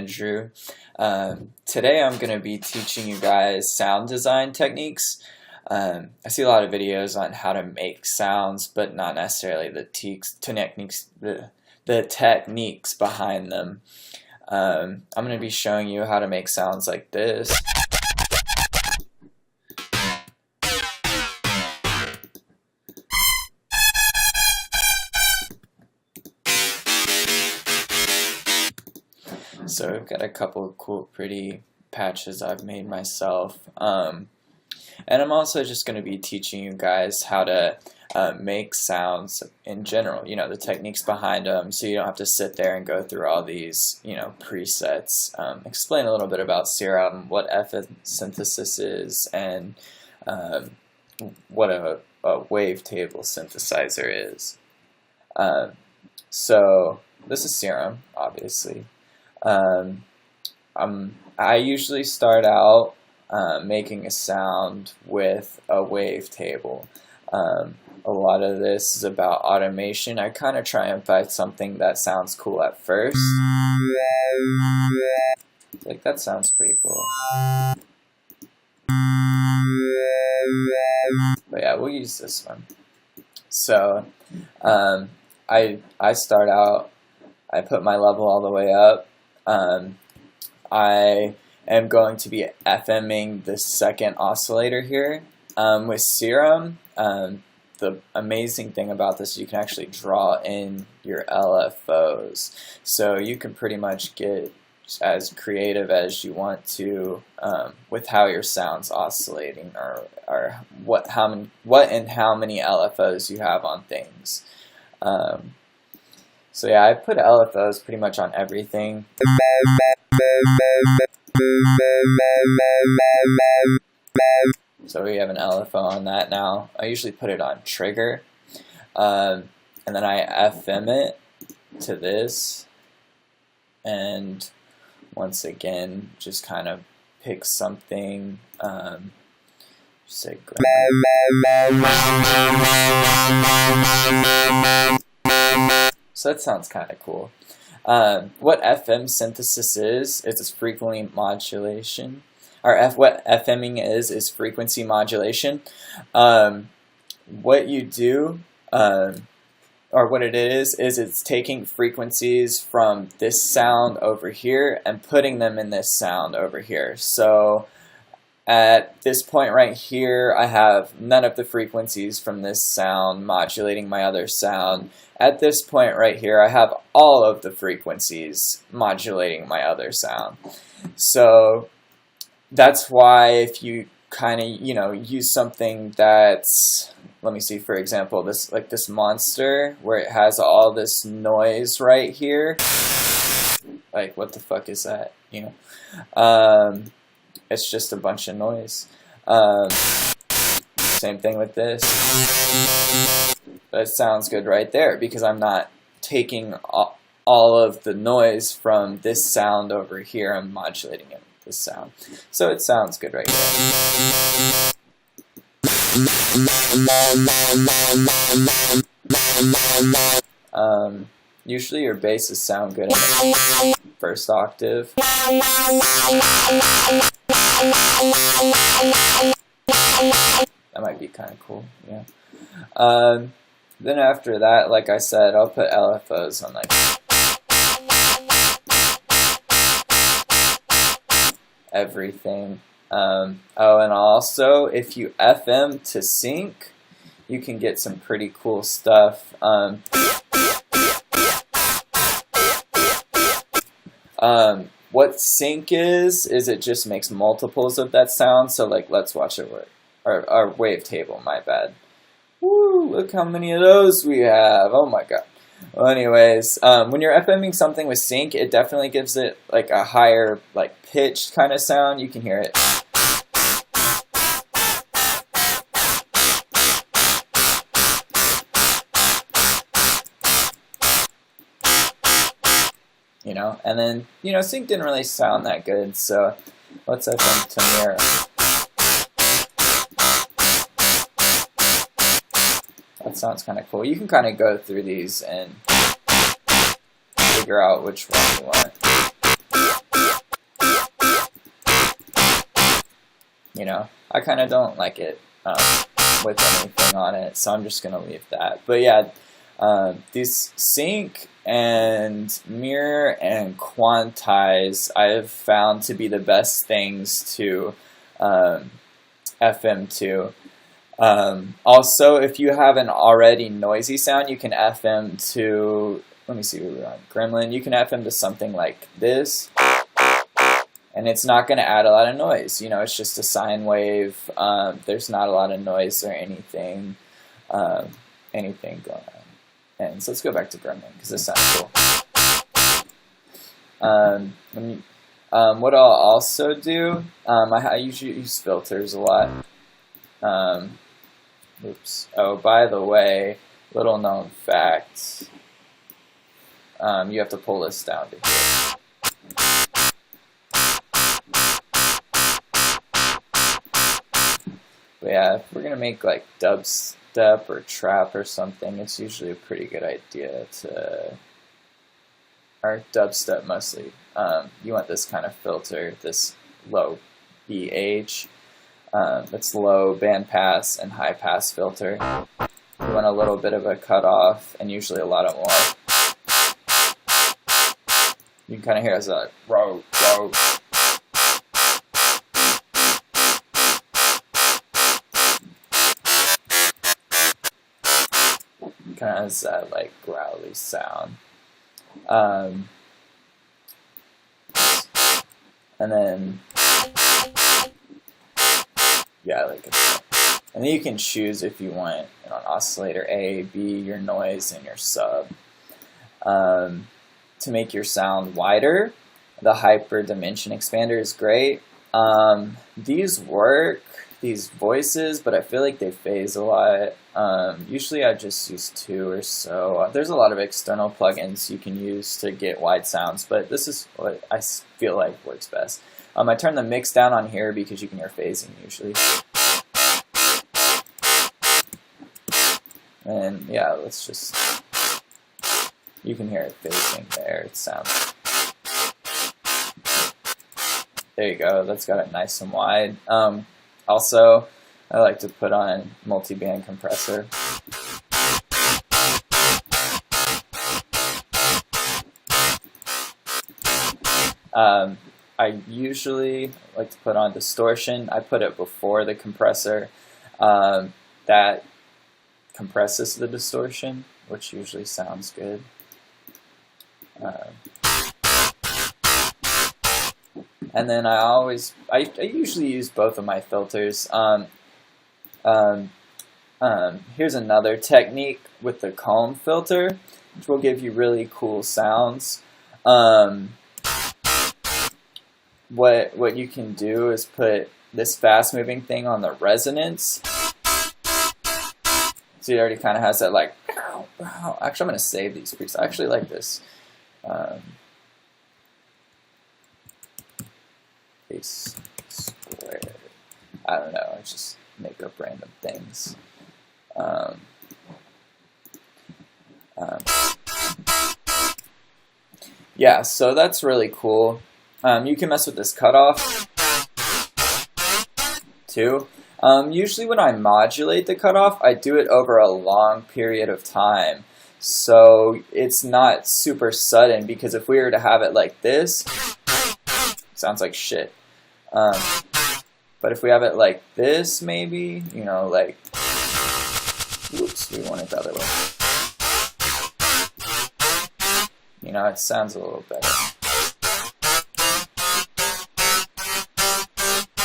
Andrew. Today I'm going to be teaching you guys sound design techniques. I see a lot of videos on how to make sounds, but not necessarily the techniques behind them. I'm going to be showing you how to make sounds like this. So I've got a couple of cool, pretty patches I've made myself. And I'm also just going to be teaching you guys how to make sounds in general, you know, the techniques behind them, so you don't have to sit there and go through all these, you know, presets. Explain a little bit about Serum, what FM synthesis is, and what a wavetable synthesizer is. So this is Serum, obviously. I usually start out making a sound with a wavetable. A lot of this is about automation. I kind of try and find something that sounds cool at first. Like, that sounds pretty cool. But yeah, we'll use this one. So I start out, I put my level all the way up. I am going to be FMing the second oscillator here. With Serum, the amazing thing about this is you can actually draw in your LFOs. So you can pretty much get as creative as you want to with how your sound's oscillating, or what and how many LFOs you have on things. So yeah, I put LFOs pretty much on everything. So we have an LFO on that now. I usually put it on trigger. And then I FM it to this. And once again, just kind of pick something. Say so that sounds kind of cool. What FM synthesis is frequency modulation. Or what FMing is frequency modulation. What you do, or what it is it's taking frequencies from this sound over here and putting them in this sound over here. So at this point right here, I have none of the frequencies from this sound modulating my other sound. At this point right here, I have all of the frequencies modulating my other sound. So that's why if you kind of, you know, use something that's, let me see, for example, this, like this monster, where it has all this noise right here. Like, what the fuck is that, you know? It's just a bunch of noise. Same thing with this. But it sounds good right there because I'm not taking all of the noise from this sound over here. I'm modulating it with this sound. So it sounds good right there. Usually your basses sound good in the first octave. That might be kind of cool, yeah. Then after that, like I said, I'll put LFOs on like everything. Oh, and also, if you FM to sync, you can get some pretty cool stuff. What sync is it just makes multiples of that sound. So like, let's watch it work. Our wavetable, my bad. Woo, look how many of those we have. Oh my god. Well, anyways, when you're FMing something with sync, it definitely gives it like a higher, like, pitched kind of sound. You can hear it. You know, and then, you know, sync didn't really sound that good, so let's FM to mirror. That sounds kind of cool. You can kind of go through these and figure out which one you want. you know, I kind of don't like it with anything on it, so I'm just gonna leave that. But yeah, these sync and mirror and quantize I've found to be the best things to FM to. Also, if you have an already noisy sound, you can FM to, let me see what we're on, Gremlin, you can FM to something like this, and it's not going to add a lot of noise. You know, it's just a sine wave. There's not a lot of noise or anything going on. And so let's go back to Gremlin, because this sounds cool. What I'll also do, I usually use filters a lot. Oops. Oh, by the way, little known fact, you have to pull this down to here. But yeah, if we're going to make like dubstep or trap or something, it's usually a pretty good idea to, or dubstep mostly, you want this kind of filter, this low BH. It's low bandpass and high pass filter. You want a little bit of a cutoff and usually a lot of more. You can kind of hear it as a row, row. Kind of has that like growly sound. And then, yeah, I like it. And then you can choose if you want, you know, an oscillator A, B, your noise, and your sub. To make your sound wider, the hyper dimension expander is great. These work, these voices, but I feel like they phase a lot. Usually I just use 2 or so. There's a lot of external plugins you can use to get wide sounds, but this is what I feel like works best. I turn the mix down on here because you can hear phasing usually. And yeah, let's just, you can hear it phasing there. It sounds, there you go, that's got it nice and wide. Also, I like to put on multi-band compressor. I usually like to put on distortion. I put it before the compressor. That compresses the distortion, which usually sounds good. And then I usually use both of my filters. Here's another technique with the comb filter, which will give you really cool sounds. What you can do is put this fast moving thing on the resonance. So it already kind of has that like, actually I'm going to save these because I actually like this. Base square. I don't know, I just make up random things. Yeah, so that's really cool. You can mess with this cutoff too. Usually when I modulate the cutoff, I do it over a long period of time. So it's not super sudden, because if we were to have it like this, it sounds like shit. But if we have it like this, maybe, you know, like, whoops, we want it the other way. You know, it sounds a little better.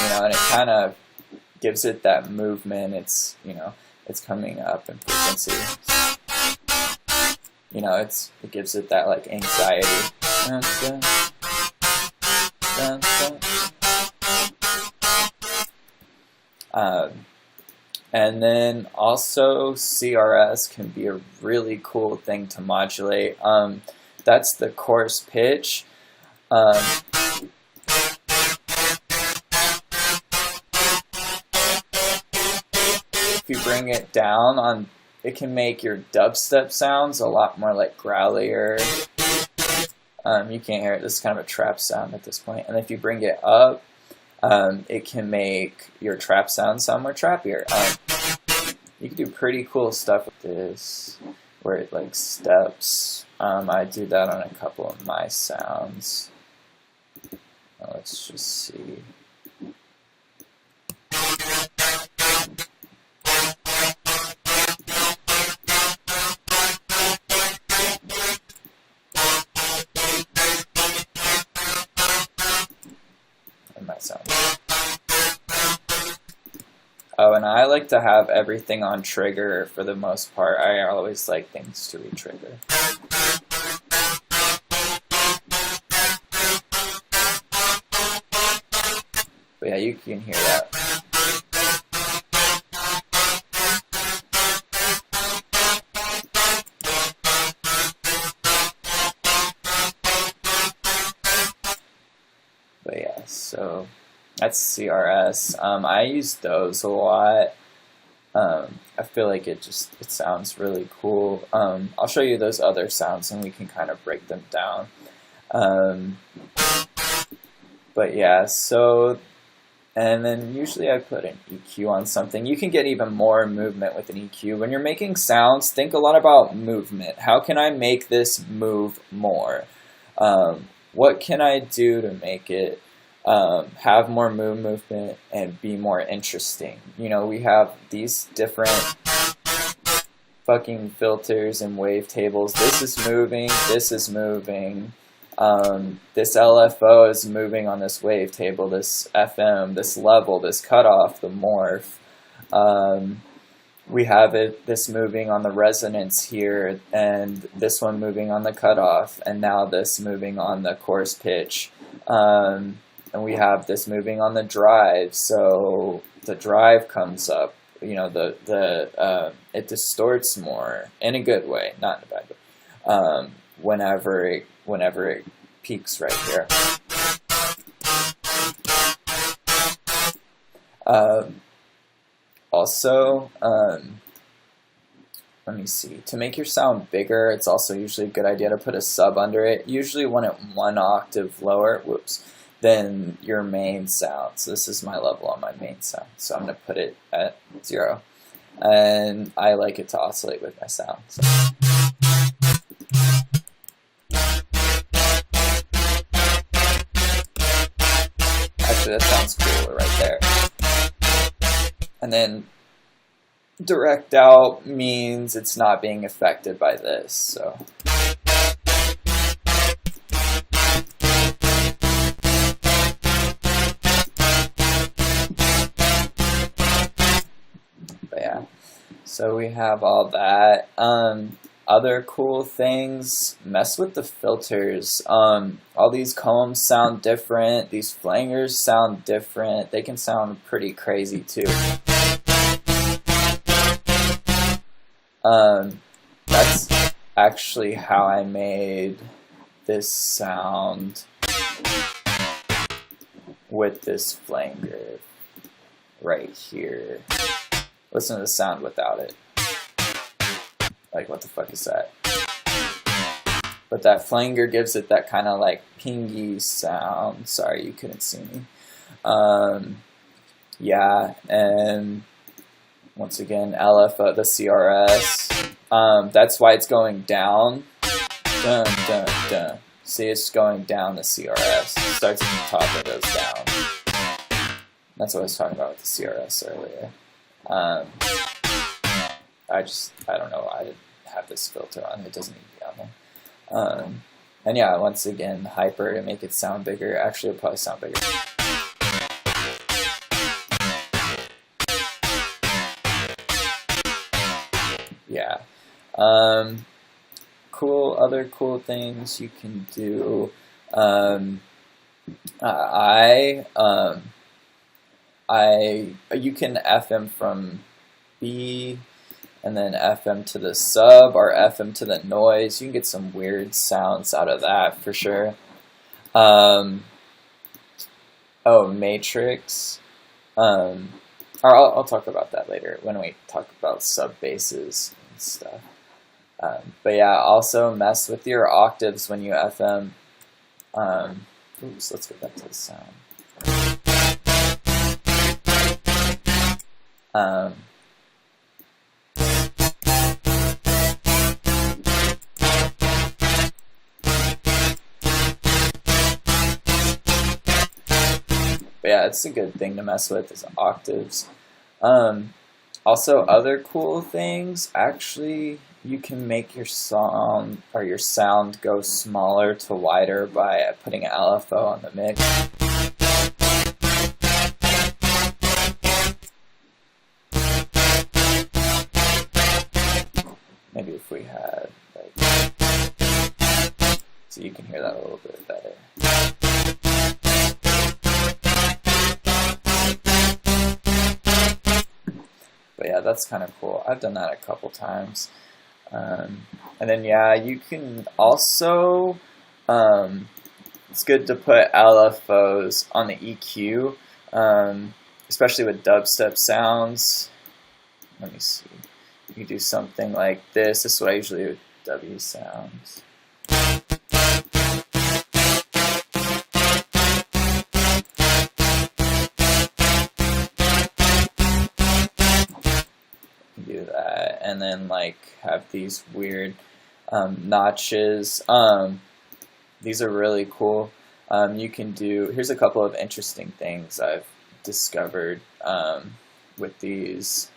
You know, and it kind of gives it that movement. It's, you know, it's coming up in frequency. You know, it gives it that like anxiety. Dun, dun, dun, dun. And then also CRS can be a really cool thing to modulate. That's the coarse pitch. If you bring it down on, it can make your dubstep sounds a lot more like growlier. You can't hear it. This is kind of a trap sound at this point. And if you bring it up, it can make your trap sound more trappier. You can do pretty cool stuff with this, where it like steps. I do that on a couple of my sounds. Let's just see. Oh, and I like to have everything on trigger for the most part. I always like things to re-trigger. But yeah, you can hear that. But yeah, so that's CRS. I use those a lot. I feel like it sounds really cool. I'll show you those other sounds and we can kind of break them down. But yeah, so, and then usually I put an EQ on something. You can get even more movement with an EQ. When you're making sounds, think a lot about movement. How can I make this move more? What can I do to make it have more movement and be more interesting? You know, we have these different fucking filters and wavetables. This is moving, this is moving. This LFO is moving on this wavetable, this FM, this level, this cutoff, the morph. We have this moving on the resonance here, and this one moving on the cutoff, and now this moving on the coarse pitch. And we have this moving on the drive, so the drive comes up. You know, it distorts more in a good way, not in a bad way. Whenever it peaks right here. Also, let me see. To make your sound bigger, it's also usually a good idea to put a sub under it. Usually one at 1 octave lower, than your main sound. So this is my level on my main sound. So I'm going to put it at 0. And I like it to oscillate with my sound. So. Actually, that sounds cool right there. And then direct out means it's not being affected by this. So. But yeah, so we have all that. Other cool things, mess with the filters. All these combs sound different. These flangers sound different. They can sound pretty crazy too. That's actually how I made this sound with this flanger right here. Listen to the sound without it. Like, what the fuck is that? But that flanger gives it that kind of like pingy sound. Sorry, you couldn't see me. Yeah, and once again, LFO, the CRS. That's why it's going down. Dun, dun, dun. See, it's going down the CRS. It starts at the top and goes down. That's what I was talking about with the CRS earlier. I don't know, I didn't have this filter on, it doesn't need to be on there. And yeah, once again, hyper to make it sound bigger. Actually, it'll probably sound bigger. Yeah. Other cool things you can do. You can FM from B and then FM to the sub or FM to the noise. You can get some weird sounds out of that for sure. Oh, matrix. I'll talk about that later when we talk about sub basses and stuff. But yeah, also mess with your octaves when you FM. Oops, let's go back to the sound. Um, but yeah, it's a good thing to mess with is octaves. Also, other cool things, actually, you can make your song or your sound go smaller to wider by putting an LFO on the mix. Maybe if we had, like, so you can hear that a little bit better. But yeah, that's kind of cool. I've done that a couple times. And then yeah, you can also, it's good to put LFOs on the EQ, especially with dubstep sounds. Let me see. You can do something like this. This is what I usually do with W sounds. Do that, and then like have these weird notches. These are really cool. You can do, here's a couple of interesting things I've discovered with these.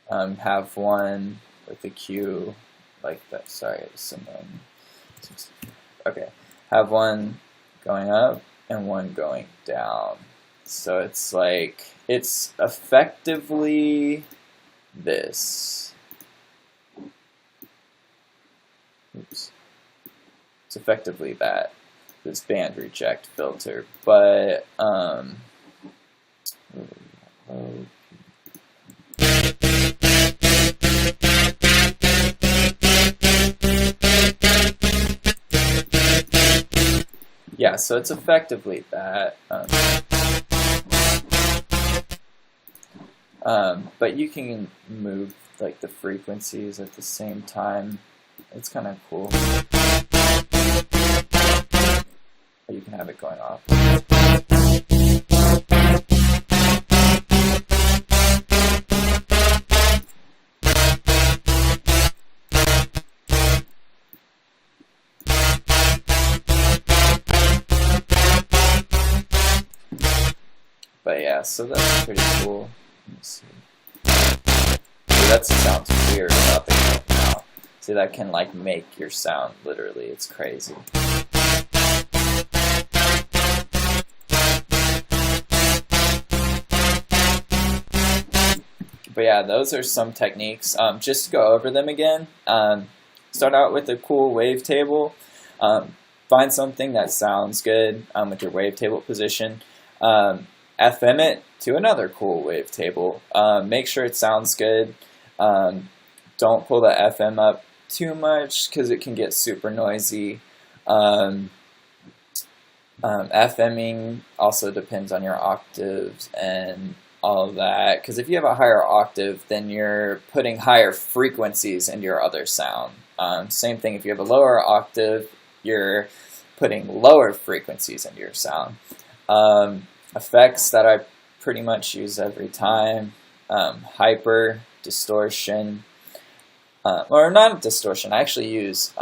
Have one with the Q like that. Sorry, someone. Okay, have one going up and one going down. So it's like, it's effectively this. Oops. It's effectively that, this band reject filter, but yeah, so it's effectively that. But you can move like the frequencies at the same time. It's kind of cool. Or you can have it going off. But yeah, so that's pretty cool. Let me see. That sounds weird about the clip now. See, that can like make your sound literally. It's crazy. But yeah, those are some techniques. Just to go over them again. Start out with a cool wavetable. Find something that sounds good with your wavetable position. FM it to another cool wavetable. Make sure it sounds good. Don't pull the FM up too much because it can get super noisy. FMing also depends on your octaves and all of that, because if you have a higher octave, then you're putting higher frequencies into your other sound. Same thing if you have a lower octave, you're putting lower frequencies into your sound. Effects that I pretty much use every time, hyper, distortion, or not distortion, I actually use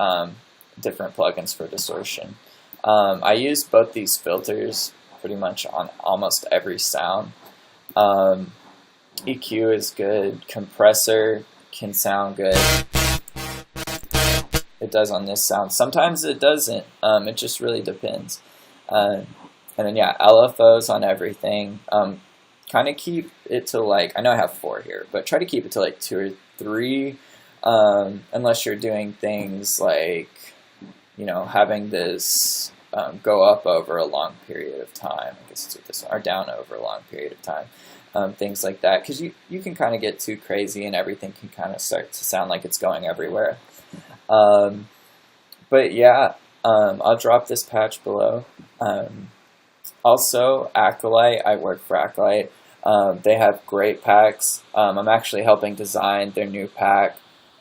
different plugins for distortion. I use both these filters pretty much on almost every sound. EQ is good, compressor can sound good. It does on this sound. Sometimes it doesn't, it just really depends. And then yeah, LFOs on everything. Kind of keep it to like, I know I have 4 here, but try to keep it to like 2 or 3, unless you're doing things like, you know, having this go up over a long period of time. I guess it's this one, or down over a long period of time. Things like that, because you can kind of get too crazy and everything can kind of start to sound like it's going everywhere. But yeah, I'll drop this patch below. Also, Acolyte, I work for Acolyte. They have great packs. I'm actually helping design their new pack.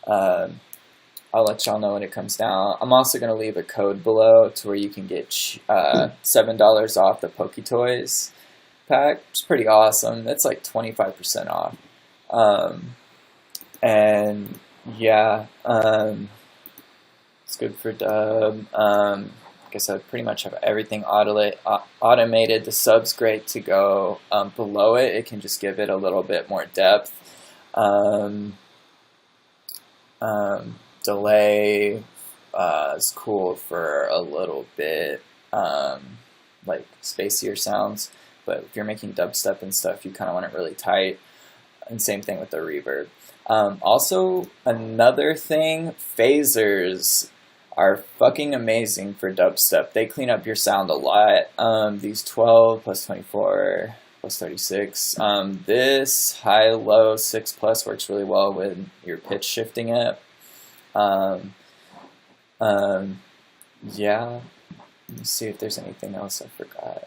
I'll let y'all know when it comes down. I'm also going to leave a code below to where you can get $7 off the Poke Toys. pack. It's pretty awesome. It's like 25% off. And yeah, it's good for dub. Like I said, pretty much have everything automated. The sub's great to go below it. It can just give it a little bit more depth. Delay is cool for a little bit, like spacier sounds. But if you're making dubstep and stuff, you kind of want it really tight. And same thing with the reverb. Also, another thing, phasers are fucking amazing for dubstep. They clean up your sound a lot. These 12 plus 24 plus 36. This high-low 6 plus works really well with your pitch shifting it. Yeah. Let me see if there's anything else I forgot.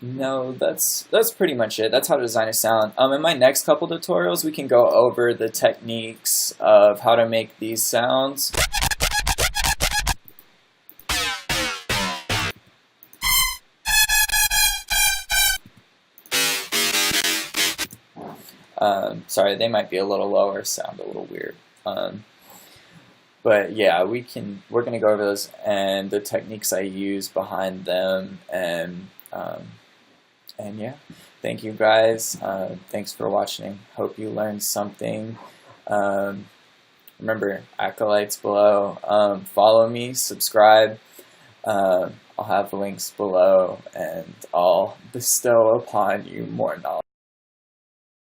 No, that's pretty much it. That's how to design a sound. In my next couple tutorials, we can go over the techniques of how to make these sounds. Sorry, they might be a little lower, sound a little weird. But yeah, we're gonna go over those and the techniques I use behind them, and yeah, thank you guys. Thanks for watching. Hope you learned something. Remember, Acolytes below. Follow me, subscribe. I'll have links below, and I'll bestow upon you more knowledge.